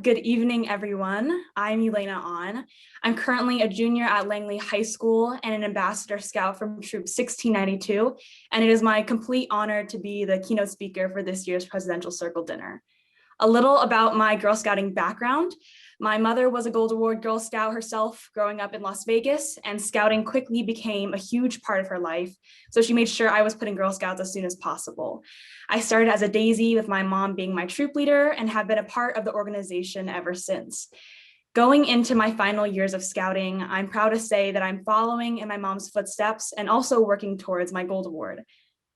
Good evening, everyone. I'm Ulaina. I'm currently a junior at Langley High School and an ambassador scout from Troop 1692, and it is my complete honor to be the keynote speaker for this year's Presidential Circle Dinner. A little about my Girl Scouting background. My mother was a Gold Award Girl Scout herself growing up in Las Vegas, and scouting quickly became a huge part of her life. So she made sure I was put in Girl Scouts as soon as possible. I started as a daisy with my mom being my troop leader and have been a part of the organization ever since. Going into my final years of scouting, I'm proud to say that I'm following in my mom's footsteps and also working towards my Gold Award.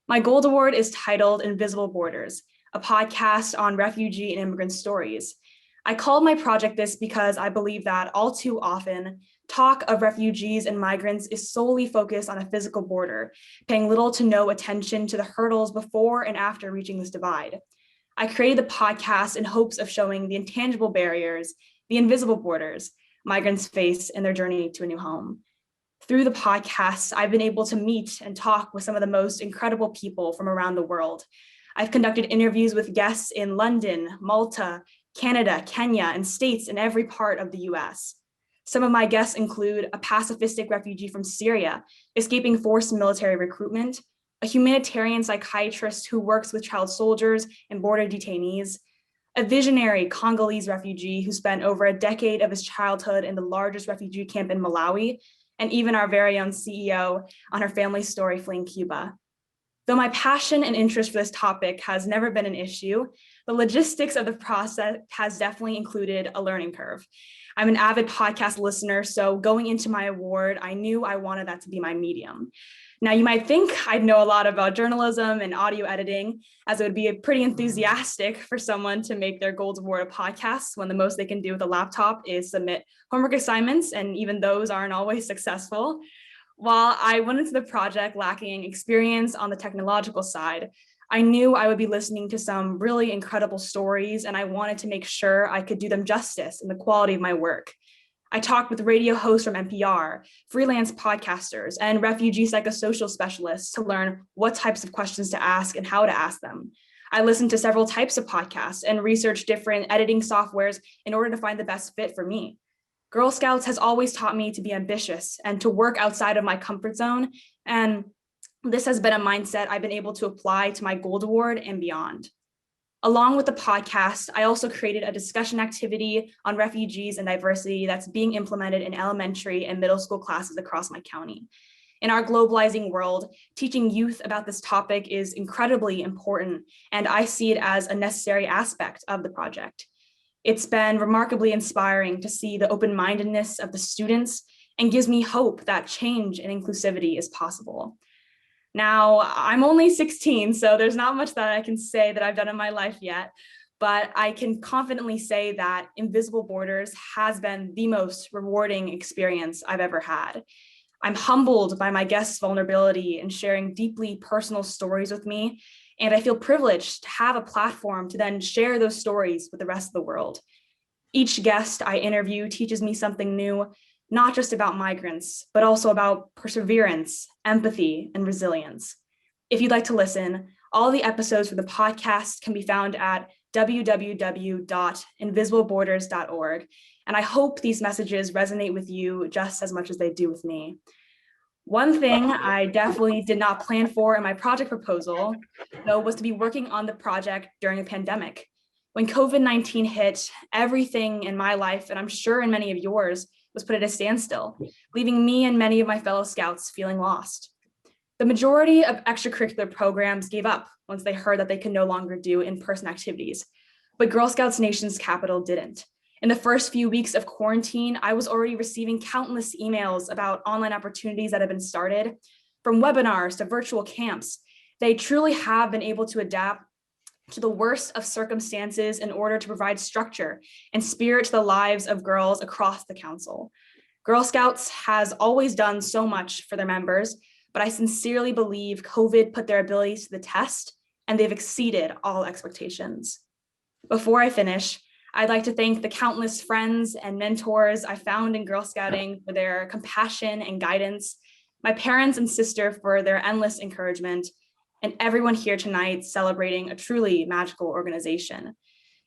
My Gold Award is titled Invisible Borders, a podcast on refugee and immigrant stories. I called my project this because I believe that all too often, talk of refugees and migrants is solely focused on a physical border, paying little to no attention to the hurdles before and after reaching this divide. I created the podcast in hopes of showing the intangible barriers, the invisible borders, migrants face in their journey to a new home. Through the podcast, I've been able to meet and talk with some of the most incredible people from around the world. I've conducted interviews with guests in London, Malta, Canada, Kenya, and states in every part of the US. Some of my guests include a pacifistic refugee from Syria, escaping forced military recruitment, a humanitarian psychiatrist who works with child soldiers and border detainees, a visionary Congolese refugee who spent over a decade of his childhood in the largest refugee camp in Malawi, and even our very own CEO on her family story fleeing Cuba. Though my passion and interest for this topic has never been an issue, the logistics of the process has definitely included a learning curve. I'm an avid podcast listener, so going into my award, I knew I wanted that to be my medium. Now, you might think I'd know a lot about journalism and audio editing, as it would be pretty enthusiastic for someone to make their Gold Award a podcast when the most they can do with a laptop is submit homework assignments, and even those aren't always successful. While I went into the project lacking experience on the technological side, I knew I would be listening to some really incredible stories, and I wanted to make sure I could do them justice in the quality of my work. I talked with radio hosts from NPR, freelance podcasters, and refugee psychosocial specialists to learn what types of questions to ask and how to ask them. I listened to several types of podcasts and researched different editing softwares in order to find the best fit for me. Girl Scouts has always taught me to be ambitious and to work outside of my comfort zone, and this has been a mindset I've been able to apply to my Gold Award and beyond. Along with the podcast, I also created a discussion activity on refugees and diversity that's being implemented in elementary and middle school classes across my county. In our globalizing world, teaching youth about this topic is incredibly important, and I see it as a necessary aspect of the project. It's been remarkably inspiring to see the open-mindedness of the students and gives me hope that change and inclusivity is possible. Now, I'm only 16, so there's not much that I can say that I've done in my life yet, but I can confidently say that Invisible Borders has been the most rewarding experience I've ever had. I'm humbled by my guests' vulnerability and sharing deeply personal stories with me, and I feel privileged to have a platform to then share those stories with the rest of the world. Each guest I interview teaches me something new, not just about migrants, but also about perseverance, empathy, and resilience. If you'd like to listen, all the episodes for the podcast can be found at www.invisibleborders.org, and I hope these messages resonate with you just as much as they do with me. One thing I definitely did not plan for in my project proposal, though, was to be working on the project during a pandemic. When COVID-19 hit, everything in my life, and I'm sure in many of yours, was put at a standstill, leaving me and many of my fellow scouts feeling lost. The majority of extracurricular programs gave up once they heard that they could no longer do in-person activities, but Girl Scouts Nation's capital didn't. In the first few weeks of quarantine, I was already receiving countless emails about online opportunities that have been started, from webinars to virtual camps. They truly have been able to adapt to the worst of circumstances in order to provide structure and spirit to the lives of girls across the council. Girl Scouts has always done so much for their members, but I sincerely believe COVID put their abilities to the test, and they've exceeded all expectations. Before I finish, I'd like to thank the countless friends and mentors I found in Girl Scouting for their compassion and guidance, my parents and sister for their endless encouragement, and everyone here tonight celebrating a truly magical organization.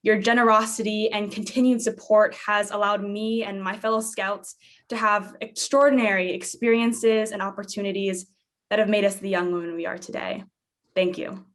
Your generosity and continued support has allowed me and my fellow Scouts to have extraordinary experiences and opportunities that have made us the young women we are today. Thank you.